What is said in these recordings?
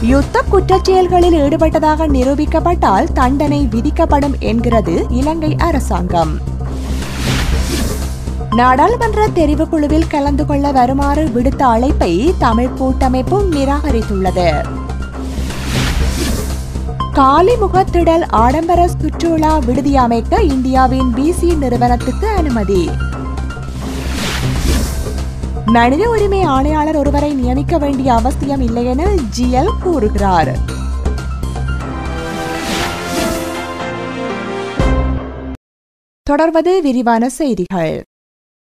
யுத்த குற்றச்செயல்களில் ஈடுபட்டதாக நிரூபிக்கப்பட்டால் தண்டனை விதிக்கப்படும் என்கிறது இலங்கை அரசாங்கம். நாடாளுமன்ற தெரிவுக்குழுவில் கலந்து கொள்ள வருமாறு விடுத்த அழைப்பை தமிழ் கூட்டமைப்பும் நிராகரித்துள்ளது. காலிமுகத்திடல் ஆடம்பர சுற்றுலா விடுதி அமைக்க இந்தியாவின் பிசி நிறுவனத்துக்கு அனுமதி. மனித உரிமை ஆணையாளர் ஒருவரை நியமிக்க வேண்டிய அவசியம் இல்லை என ஜிஎல் கூறுகிறார். தொடர்வது விரிவான செய்திகள்.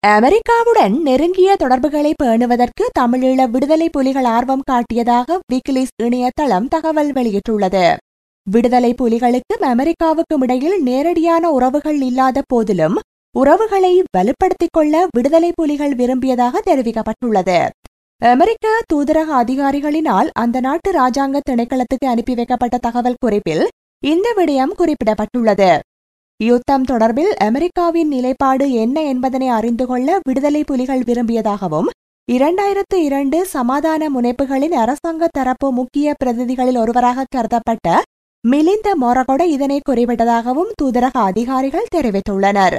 அமெரிக்காவுடன் நெருங்கிய தொடர்புகளை பேணுவதற்கு தமிழீழ விடுதலை புலிகள் ஆர்வம் காட்டியதாக விக்கிலீக்ஸ் இணையதளம் தகவல் வெளியிட்டுள்ளது. விடுதலை புலிகளுக்கும் அமெரிக்காவுக்கும் இடையில் நேரடியான உறவுகள் இல்லாத போதிலும் உறவுகளை வலுப்படுத்திக் கொள்ள விடுதலை புலிகள் விரும்பியதாக தெரிவிக்கப்பட்டுள்ளது. அமெரிக்க தூதரக அதிகாரிகளினால் அந்த நாட்டு ராஜாங்க திணைக்களத்துக்கு அனுப்பி வைக்கப்பட்ட தகவல் குறிப்பில் இந்த விடயம் குறிப்பிடப்பட்டுள்ளது. யுத்தம் தொடர்பில் அமெரிக்காவின் நிலைப்பாடு என்ன என்பதனை அறிந்து கொள்ள விடுதலை புலிகள் விரும்பியதாகவும் 2002 சமாதான முனைப்புகளின் அரசாங்க தரப்பு முக்கிய பிரதிநிதிகளில் ஒருவராக கருதப்பட்ட மிலிந்த மொரகொட இதனை குறிப்பிட்டதாகவும் தூதரக அதிகாரிகள் தெரிவித்துள்ளனர்.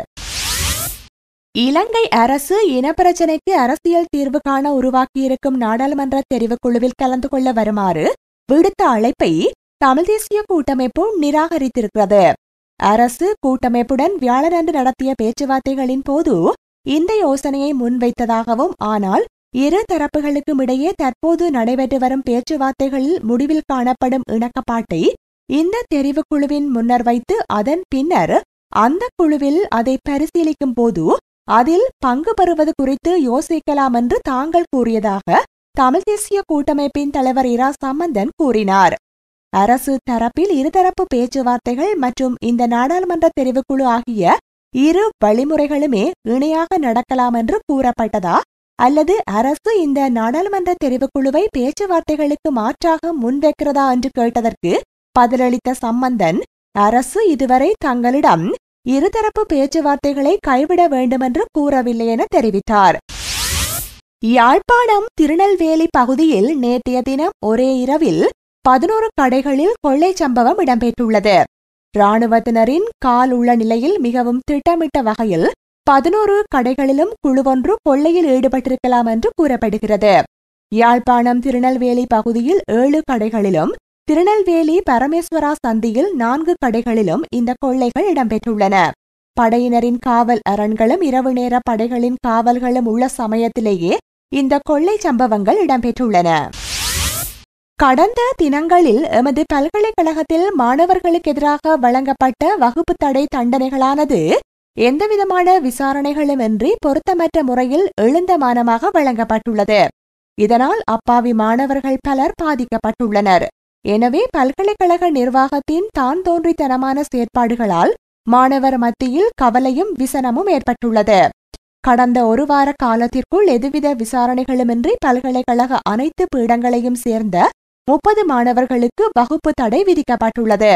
இலங்கை அரசு இனப்பிரச்சினைக்கு அரசியல் தீர்வு காண உருவாக்கியிருக்கும் நாடாளுமன்ற தெரிவுக்குழுவில் கலந்து கொள்ள வருமாறு விடுத்த அழைப்பை தமிழ் தேசிய கூட்டமைப்பு நிராகரித்திருக்கிறது. அரசு கூட்டமைப்புடன் வியாழனன்று நடத்திய பேச்சுவார்த்தைகளின் போது இந்த யோசனையை முன்வைத்ததாகவும், ஆனால் இரு தரப்புகளுக்கும் இடையே தற்போது நடைபெற்று வரும் பேச்சுவார்த்தைகளில் முடிவில் காணப்படும் இணக்கப்பாட்டை இந்த தெரிவுக்குழுவின் முன்னர் வைத்து அதன் பின்னர் அந்த குழுவில் அதை பரிசீலிக்கும் போது அதில் பங்கு பெறுவது குறித்து யோசிக்கலாம் என்று தாங்கள் கூறியதாக தமிழ் தேசிய கூட்டமைப்பின் தலைவர் இரா சம்பந்தன் கூறினார். அரசு தரப்பில் இருதரப்பு பேச்சுவார்த்தைகள் மற்றும் இந்த நாடாளுமன்ற தெரிவுக்குழு ஆகிய இரு வழிமுறைகளுமே இணையாக நடக்கலாம் என்று கூறப்பட்டதா, அல்லது அரசு இந்த நாடாளுமன்ற தெரிவுக்குழுவை பேச்சுவார்த்தைகளுக்கு மாற்றாக முன்வைக்கிறதா என்று கேட்டதற்கு பதிலளித்த சம்பந்தன், அரசு இதுவரை தங்களிடம் இருதரப்பு பேச்சுவார்த்தைகளை கைவிட வேண்டுமென்று கூறவில்லை என தெரிவித்தார். யாழ்ப்பாணம் திருநெல்வேலி பகுதியில் நேற்றைய தினம் ஒரே இரவில் 11 கடைகளில் கொள்ளை சம்பவம் இடம்பெற்றுள்ளது. இராணுவத்தினரின் கால் உள்ள நிலையில் மிகவும் திட்டமிட்ட வகையில் 11 கடைகளிலும் குழுவொன்று கொள்ளையில் ஈடுபட்டிருக்கலாம் என்று கூறப்படுகிறது. யாழ்ப்பாணம் திருநெல்வேலி பகுதியில் 7 கடைகளிலும் திருநெல்வேலி பரமேஸ்வரா சந்தியில் 4 கடைகளிலும் இந்த கொள்ளைகள் இடம்பெற்றுள்ளன. படையினரின் காவல் அரண்களும் இரவு நேர படைகளின் காவல்களும் உள்ள சமயத்திலேயே இந்த கொள்ளை சம்பவங்கள் இடம்பெற்றுள்ளன. கடந்த தினங்களில் எமது பல்கலைக்கழகத்தில் மாணவர்களுக்கு எதிராக வழங்கப்பட்ட வகுப்பு தடை தண்டனைகளானது எந்தவிதமான விசாரணைகளுமின்றி பொருத்தமற்ற முறையில் எழுந்தமானமாக வழங்கப்பட்டுள்ளது. இதனால் அப்பாவி மாணவர்கள் பலர் பாதிக்கப்பட்டுள்ளனர். எனவே பல்கலைக்கழக நிர்வாகத்தின் தான் தோன்றித்தனமான செயற்பாடுகளால் மாணவர் மத்தியில் கவலையும் விசனமும் ஏற்பட்டுள்ளது. கடந்த ஒரு வார காலத்திற்குள் எதுவித விசாரணைகளுமின்றி பல்கலைக்கழக அனைத்து பீடங்களையும் சேர்ந்த 30 மாணவர்களுக்கு வகுப்பு தடை விதிக்கப்பட்டுள்ளது.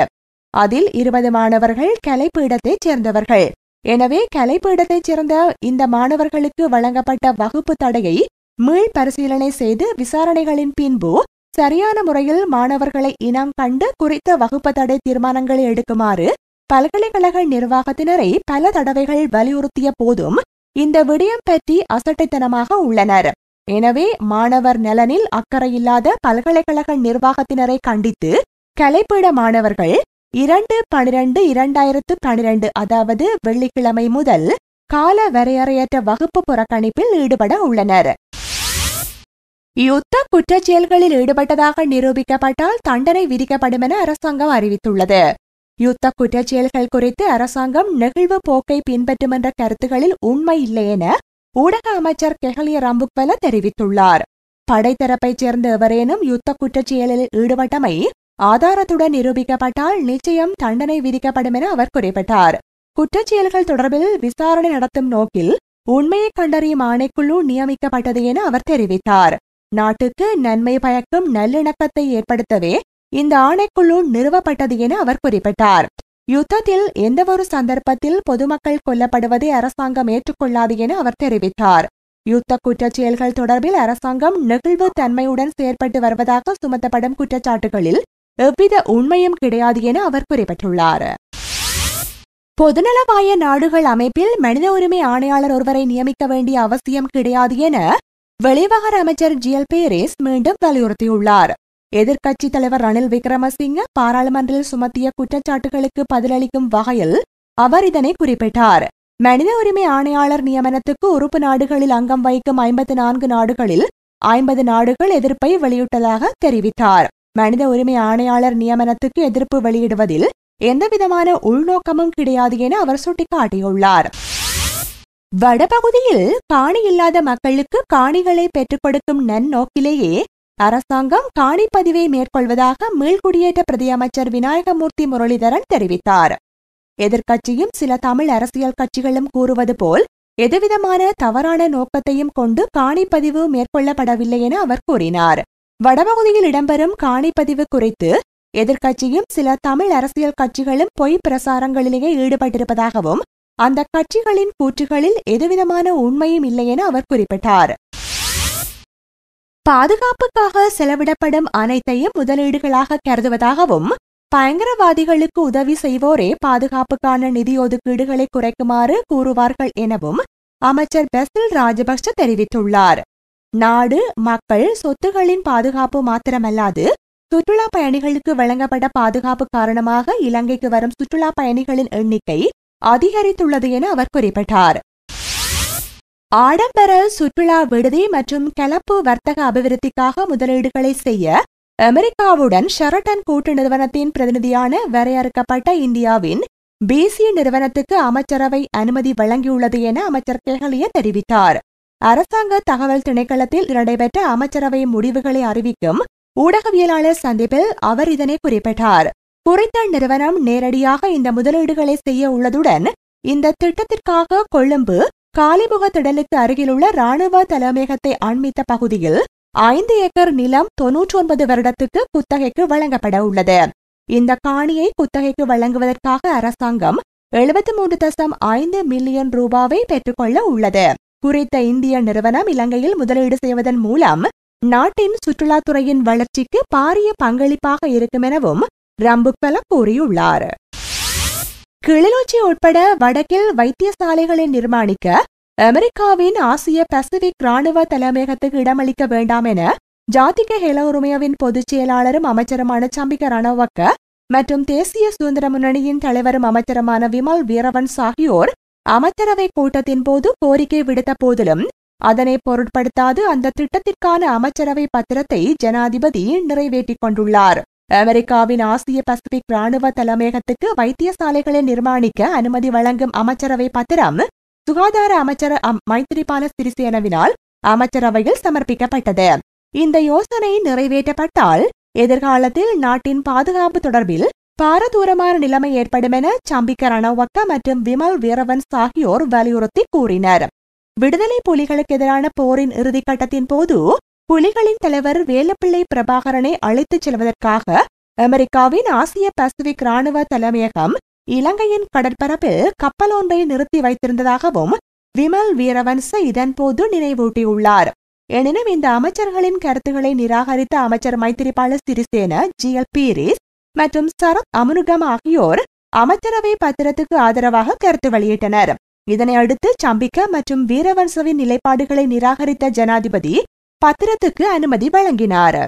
அதில் 20 மாணவர்கள் கலைப்பீடத்தைச் சேர்ந்தவர்கள். எனவே கலைப்பீடத்தைச் சேர்ந்த இந்த மாணவர்களுக்கு வழங்கப்பட்ட வகுப்பு தடையை மீள் பரிசீலனை செய்து விசாரணைகளின் பின்பு சரியான முறையில் மாணவர்களை இனம் கண்டு குறித்த வகுப்பு தடை தீர்மானங்களை எடுக்குமாறு பல்கலைக்கழக நிர்வாகத்தினரை பல தடவைகள் வலியுறுத்திய போதும் இந்த விடயம் பற்றி அசட்டைத்தனமாக உள்ளனர். எனவே மாணவர் நலனில் அக்கறையில்லாத பல்கலைக்கழக நிர்வாகத்தினரை கண்டித்து கலைப்பீட மாணவர்கள் 2/12/2012 அதாவது வெள்ளிக்கிழமை முதல் கால வரையறையற்ற வகுப்பு புறக்கணிப்பில் ஈடுபட உள்ளனர். யுத்த குற்றச்செயல்களில் ஈடுபட்டதாக நிரூபிக்கப்பட்டால் தண்டனை விதிக்கப்படும் என அரசாங்கம் அறிவித்துள்ளது. யுத்த குற்றச்செயல்கள் குறித்து அரசாங்கம் நெகிழ்வு போக்கை பின்பற்றும் என்ற கருத்துகளில் உண்மை இல்லை என ஊடக அமைச்சர் கெஹலிய ரம்புக்வெல தெரிவித்துள்ளார். படைத்தரப்பைச் சேர்ந்த எவரேனும் யுத்த குற்றச்செயலில் ஈடுபட்டமை ஆதாரத்துடன் நிரூபிக்கப்பட்டால் நிச்சயம் தண்டனை விதிக்கப்படும் என அவர் குறிப்பிட்டார். குற்றச்செயல்கள் தொடர்பில் விசாரணை நடத்தும் நோக்கில் உண்மையை கண்டறியும் ஆணைக்குழு நியமிக்கப்பட்டது என அவர் தெரிவித்தார். நாட்டுக்கு நன்மை பயக்கும் நல்லிணக்கத்தை ஏற்படுத்தவே இந்த ஆணைக்குழு நிறுவப்பட்டது என அவர் குறிப்பிட்டார். யுத்தத்தில் எந்தவொரு சந்தர்ப்பத்தில் பொதுமக்கள் கொல்லப்படுவதை அரசாங்கம் ஏற்றுக்கொள்ளாது என அவர் தெரிவித்தார். யுத்த குற்றச் செயல்கள் தொடர்பில் அரசாங்கம் நெகிழ்வு தன்மையுடன் செயற்பட்டு வருவதாக சுமத்தப்படும் குற்றச்சாட்டுகளில் எவ்வித உண்மையும் கிடையாது என அவர் குறிப்பிட்டுள்ளார். பொதுநலவாய நாடுகள் அமைப்பில் மனித உரிமை ஆணையாளர் ஒருவரை நியமிக்க வேண்டிய அவசியம் கிடையாது என வெளிவிவகார அமைச்சர் ஜிஎல் பீரிஸ் மீண்டும் வலியுறுத்தியுள்ளார். எதிர்க்கட்சித் தலைவர் ரணில் விக்ரமசிங்க பாராளுமன்றில் சுமத்திய குற்றச்சாட்டுகளுக்கு பதிலளிக்கும் வகையில் அவர் இதனை குறிப்பிட்டார். மனித உரிமை ஆணையாளர் நியமனத்துக்கு உறுப்பு நாடுகளில் அங்கம் வகிக்கும் 54 நாடுகளில் 50 நாடுகள் எதிர்ப்பை வெளியிட்டதாக தெரிவித்தார். மனித உரிமை ஆணையாளர் நியமனத்துக்கு எதிர்ப்பு வெளியிடுவதில் எந்தவிதமான உள்நோக்கமும் கிடையாது என அவர் சுட்டிக்காட்டியுள்ளார். வடபகுதியில் காணி இல்லாத மக்களுக்கு காணிகளை பெற்றுக் கொடுக்கும் நன்னோக்கிலேயே அரசாங்கம் காணிப்பதிவை மேற்கொள்வதாக மீள்குடியேற்ற பிரதியமைச்சர் விநாயகமூர்த்தி முரளிதரன் தெரிவித்தார். எதிர்க்கட்சியும் சில தமிழ் அரசியல் கட்சிகளும் கூறுவது போல் எதுவிதமான தவறான நோக்கத்தையும் கொண்டு காணிப்பதிவு மேற்கொள்ளப்படவில்லை என அவர் கூறினார். வடபகுதியில் இடம்பெறும் காணிப்பதிவு குறித்து எதிர்க்கட்சியும் சில தமிழ் அரசியல் கட்சிகளும் பொய் பிரசாரங்களிலேயே ஈடுபட்டிருப்பதாகவும் அந்த கட்சிகளின் கூற்றுகளில் எதுவிதமான உண்மையும் இல்லை என அவர் குறிப்பிட்டார். பாதுகாப்புக்காக செலவிடப்படும் அனைத்தையும் முதலீடுகளாக கருதுவதாகவும் பயங்கரவாதிகளுக்கு உதவி செய்வோரே பாதுகாப்புக்கான நிதி ஒதுக்கீடுகளை குறைக்குமாறு கூறுவார்கள் எனவும் அமைச்சர் பெசில் ராஜபக்ஷ தெரிவித்துள்ளார். நாடு மக்கள் சொத்துகளின் பாதுகாப்பு மாத்திரமல்லாது சுற்றுலா பயணிகளுக்கு வழங்கப்பட்ட பாதுகாப்பு காரணமாக இலங்கைக்கு வரும் சுற்றுலா பயணிகளின் எண்ணிக்கை அதிகரித்துள்ளது என அவர் குறிப்பிட்டார். ஆடம்பர சுற்றுலா விடுதி மற்றும் கலப்பு வர்த்தக அபிவிருத்திக்காக முதலீடுகளை செய்ய அமெரிக்காவுடன் ஷெரட்டன் கூட்டு நிறுவனத்தின் பிரதிநிதியான வரையறுக்கப்பட்ட இந்தியாவின் பிசி நிறுவனத்துக்கு அமைச்சரவை அனுமதி வழங்கியுள்ளது என அமைச்சர் கெஹலிய தெரிவித்தார். அரசாங்க தகவல் திணைக்களத்தில் நடைபெற்ற அமைச்சரவை முடிவுகளை அறிவிக்கும் ஊடகவியலாளர் சந்திப்பில் அவர் இதனை குறிப்பிட்டார். குறித்த நிறுவனம் நேரடியாக இந்த முதலீடுகளை செய்ய உள்ளதுடன் இந்த திட்டத்திற்காக கொழும்பு காலிமுக திடலுக்கு அருகிலுள்ள இராணுவ தலைமையகத்தை அண்மித்த பகுதியில் 5 ஏக்கர் நிலம் 99 வருடத்துக்கு குத்தகைக்கு வழங்கப்பட உள்ளது. இந்த காணியை குத்தகைக்கு வழங்குவதற்காக அரசாங்கம் 73.5 மில்லியன் ரூபாவை பெற்றுக்கொள்ள உள்ளது. குறித்த இந்திய நிறுவனம் இலங்கையில் முதலீடு செய்வதன் மூலம் நாட்டின் சுற்றுலாத்துறையின் வளர்ச்சிக்கு பாரிய பங்களிப்பாக இருக்கும் எனவும் ரம்புக்வெல கூறியுள்ளார். கிளிநொச்சி உட்பட வடக்கில் வைத்தியசாலைகளை நிர்மாணிக்க அமெரிக்காவின் ஆசிய பசிபிக் இராணுவ தலைமையகத்துக்கு இடமளிக்க வேண்டாம் என ஜாதிக ஹெல உரிமையவின் பொதுச் செயலாளரும் அமைச்சருமான சம்பிக்க ரணவக்க மற்றும் தேசிய சுதந்திர முன்னணியின் தலைவரும் அமைச்சருமான விமல் வீரவன்ஸ் ஆகியோர் அமைச்சரவை கூட்டத்தின் போது கோரிக்கை விடுத்த போதிலும் அதனை பொருட்படுத்தாது அந்த திட்டத்திற்கான அமைச்சரவை பத்திரத்தை ஜனாதிபதி நிறைவேற்றிக் கொண்டுள்ளார். அமெரிக்காவின் ஆசிய பசிபிக் இராணுவ தலைமையகத்துக்கு வைத்தியசாலைகளை நிர்மாணிக்க அனுமதி வழங்கும் அமைச்சரவை பத்திரம் சுகாதார அமைச்சர் மைத்திரிபால சிறிசேனவினால் அமைச்சரவையில் சமர்ப்பிக்கப்பட்டது. இந்த யோசனை நிறைவேற்றப்பட்டால் எதிர்காலத்தில் நாட்டின் பாதுகாப்பு தொடர்பில் பாரதூரமான நிலைமை ஏற்படும் என சம்பிக்க ரணவக்க மற்றும் விமல் வீரவன்ஸ் ஆகியோர் வலியுறுத்தி கூறினர். விடுதலை புலிகளுக்கு எதிரான போரின் இறுதிக்கட்டத்தின் போது புலிகளின் தலைவர் வேலுப்பிள்ளை பிரபாகரனை அழைத்துச் செல்வதற்காக அமெரிக்காவின் ஆசிய பசிபிக் இராணுவ தலைமையகம் இலங்கையின் கடற்பரப்பில் கப்பல் ஒன்றை நிறுத்தி வைத்திருந்ததாகவும் விமல் வீரவன்ச இதன்போது நினைவூட்டியுள்ளார். எனினும் இந்த அமைச்சர்களின் கருத்துக்களை நிராகரித்த அமைச்சர் மைத்திரிபால சிறிசேன, ஜிஎல் பீரிஸ் மற்றும் சரத் அமுனுகம் ஆகியோர் அமைச்சரவை பத்திரத்துக்கு ஆதரவாக கருத்து வெளியிட்டனர். இதனை அடுத்து சம்பிக்க மற்றும் வீரவன்சவின் நிலைப்பாடுகளை நிராகரித்த ஜனாதிபதி பத்திரத்துக்கு அனுமதி வழங்கினார்.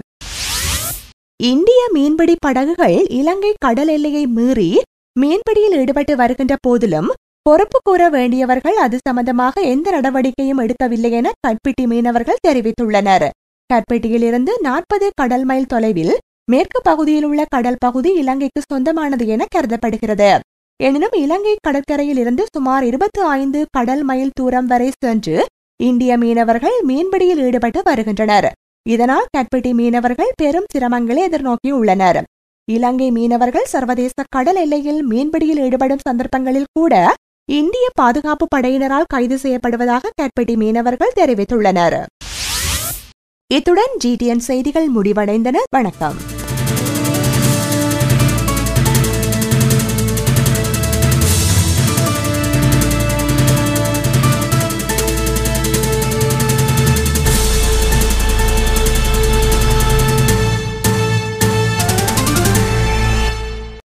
இந்திய மீன்பிடி படகுகள் இலங்கை கடல் எல்லையை மீறி மீன்பிடியில் ஈடுபட்டு வருகின்ற போதிலும் பொறுப்பு கூற வேண்டியவர்கள் அது சம்பந்தமாக எந்த நடவடிக்கையும் எடுக்கவில்லை என கட்பிட்டி மீனவர்கள் தெரிவித்துள்ளனர். கட்பிட்டியிலிருந்து 40 கடல் மைல் தொலைவில் மேற்கு பகுதியில் உள்ள கடல் பகுதி இலங்கைக்கு சொந்தமானது என கருதப்படுகிறது. எனினும் இலங்கை கடற்கரையில் இருந்து சுமார் 25 கடல் மைல் தூரம் வரை சென்று இந்திய மீனவர்கள் மீன்பிடியில் ஈடுபட்டு வருகின்றனர். இதனால் கட்பிட்டி மீனவர்கள் பெரும் சிரமங்களை எதிர்நோக்கியுள்ளனர். இலங்கை மீனவர்கள் சர்வதேச கடல் எல்லையில் மீன்பிடியில் ஈடுபடும் சந்தர்ப்பங்களில் கூட இந்திய பாதுகாப்பு படையினரால் கைது செய்யப்படுவதாக கட்பிட்டி மீனவர்கள் தெரிவித்துள்ளனர். இத்துடன் GTN செய்திகள் முடிவடைந்தன. வணக்கம்.